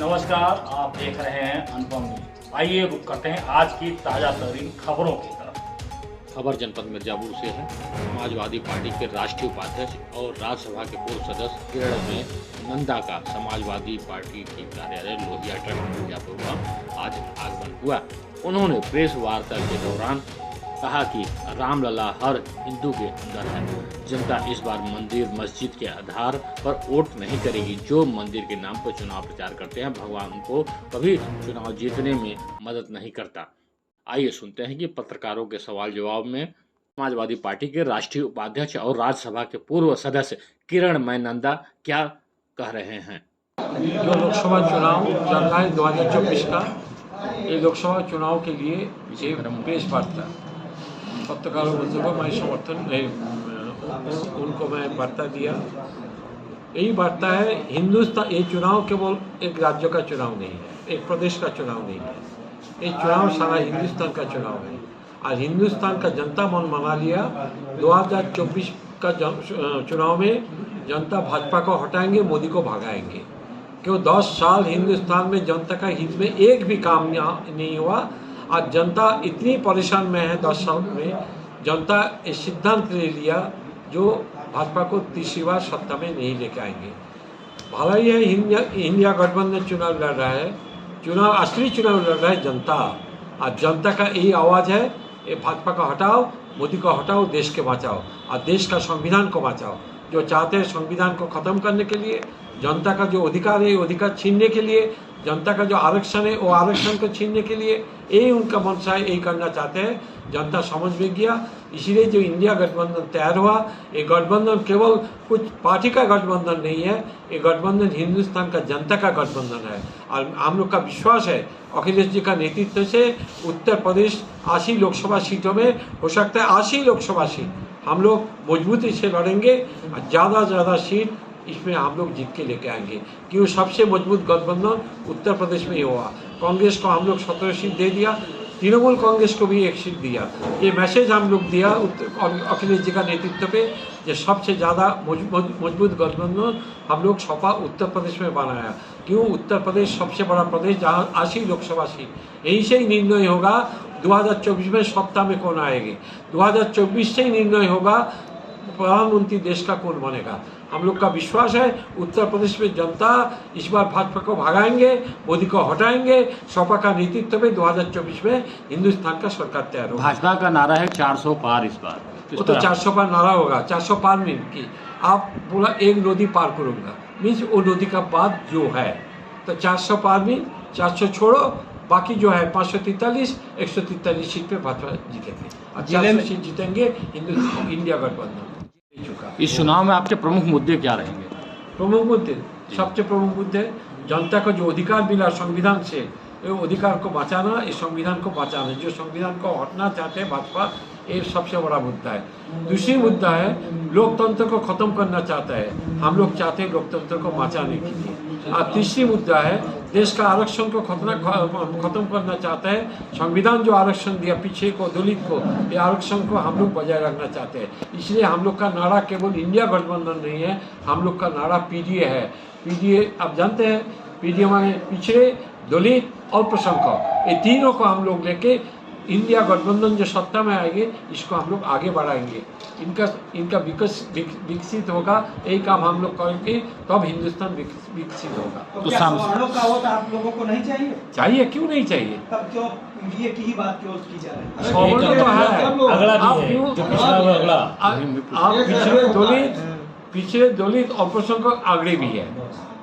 नमस्कार, आप देख रहे हैं अनुपम न्यूज। आइए रुक करते हैं आज की ताज़ा तरीन खबरों की तरफ। खबर जनपद मिर्जापुर से है। समाजवादी पार्टी के राष्ट्रीय उपाध्यक्ष और राज्यसभा के पूर्व सदस्य केरल में नंदा का समाजवादी पार्टी की कार्यालय लोहिया ट्रक मिर्जापुर में आज आगमन हुआ। उन्होंने प्रेस वार्ता के दौरान कहा कि रामलला हर हिंदू के अंदर है। जनता इस बार मंदिर मस्जिद के आधार पर वोट नहीं करेगी। जो मंदिर के नाम पर चुनाव प्रचार करते हैं, भगवान को कभी चुनाव जीतने में मदद नहीं करता। आइए सुनते हैं कि पत्रकारों के सवाल जवाब में समाजवादी पार्टी के राष्ट्रीय उपाध्यक्ष और राज्यसभा के पूर्व सदस्य किरणमय नंदा क्या कह रहे हैं। जो लोकसभा चुनाव चल रहा है 2024 का, ये लोकसभा चुनाव के लिए ये प्रेस वार्ता पत्रकारों को मैं समर्थन उनको मैं वार्ता दिया। यही वार्ता है, हिंदुस्तान ये चुनाव केवल एक राज्य का चुनाव नहीं है, एक प्रदेश का चुनाव नहीं है। ये चुनाव सारा हिंदुस्तान का चुनाव है और हिंदुस्तान का जनता मन मना लिया। 2024 का चुनाव में जनता भाजपा को हटाएंगे, मोदी को भगाएंगे। क्यों 10 साल हिंदुस्तान में जनता का हित में एक भी काम नहीं हुआ। आज जनता इतनी परेशान में है। 10 साल में जनता इस सिद्धांत ले लिया जो भाजपा को तीसरी बार सत्ता में नहीं लेके आएंगे। भला ही है इंडिया गठबंधन चुनाव लड़ रहा है, असली चुनाव लड़ रहा है जनता। आज जनता का यही आवाज़ है, ये भाजपा को हटाओ, मोदी को हटाओ, देश के बचाओ और देश का संविधान को बचाओ। जो चाहते हैं संविधान को ख़त्म करने के लिए, जनता का जो अधिकार है वो अधिकार छीनने के लिए, जनता का जो आरक्षण है वो आरक्षण को छीनने के लिए, यही उनका मंशा है, यही करना चाहते हैं। जनता समझ में गया, इसीलिए जो इंडिया गठबंधन तैयार हुआ, ये गठबंधन केवल कुछ पार्टी का गठबंधन नहीं है, ये गठबंधन हिंदुस्तान का जनता का गठबंधन है। और हम लोग का विश्वास है अखिलेश जी का नेतृत्व से उत्तर प्रदेश 80 लोकसभा सीटों में हो सकता है 80 लोकसभा सीट हम लोग मजबूती से लड़ेंगे और ज़्यादा से ज़्यादा सीट इसमें हम लोग जीत के लेके आएंगे। क्यों सबसे मजबूत गठबंधन उत्तर प्रदेश में ही हुआ। कांग्रेस को हम लोग 17 सीट दे दिया, तृणमूल कांग्रेस को भी 1 सीट दिया। ये मैसेज हम लोग दिया अखिलेश जी का नेतृत्व पे, जो सबसे ज़्यादा मजबूत गठबंधन हम लोग सपा उत्तर प्रदेश में बनाया। क्यों उत्तर प्रदेश सबसे बड़ा प्रदेश जहाँ 80 लोकसभा सीट, यहीं से ही निर्णय होगा 2024 में सत्ता में कौन आएगी। 2024 से ही निर्णय होगा प्रधानमंत्री देश का कौन बनेगा। हम लोग का विश्वास है उत्तर प्रदेश में जनता इस बार भाजपा को भगाएंगे, मोदी को हटाएंगे। सपा का नेतृत्व में 2024 में हिंदुस्तान का सरकार तैयार होगा। भाजपा का नारा है 400 पार इस बार। वो तो 400 पार नारा होगा। 400 पार मीन की आप पूरा एक नदी पार करूँगा, मीन्स वो नदी का बाद जो है, तो 400 पार मीन 400 छोड़ो, बाकी जो है 543 143 सीट पे भाजपा जीतेंगे और 400 सीट जीतेंगे इंडिया गठबंधन। इस चुनाव में आपके प्रमुख मुद्दे क्या रहेंगे? प्रमुख मुद्दे, सबसे प्रमुख मुद्दे जनता को जो अधिकार मिला संविधान से, ये अधिकार को बचाना, इस संविधान को बचाना। जो संविधान को हटना चाहते हैं भाजपा, ये सबसे बड़ा मुद्दा है। दूसरी मुद्दा है लोकतंत्र को खत्म करना चाहता है, हम लोग चाहते हैं लोकतंत्र को बचाने के लिए। और तीसरी मुद्दा है देश का आरक्षण को खत्म करना चाहता है। संविधान जो आरक्षण दिया पिछड़े को, दलित को, ये आरक्षण को हम लोग बजाय रखना चाहते हैं। इसलिए हम लोग का नारा केवल इंडिया गठबंधन नहीं है, हम लोग का नारा पीडीए है। पीडीए आप जानते हैं, पीडीए माने पिछड़े, दलित, अल्पसंख्यक, ये तीनों को हम लोग लेके इंडिया गठबंधन जो सत्ता में आएंगे इसको हम लोग आगे बढ़ाएंगे। इनका विकसित होगा, यही काम हम लोग करेंगे, तब हिंदुस्तान विकसित होगा। तो क्या सवर्णों का वोट आप लोगों को नहीं चाहिए? चाहिए, क्यों नहीं चाहिए? तब क्यों पीडीए की ही बात क्यों की जा रही है? सवर्ण तो है, आप पिछड़े दलित, अल्पसंख्यक अग्रणी भी है।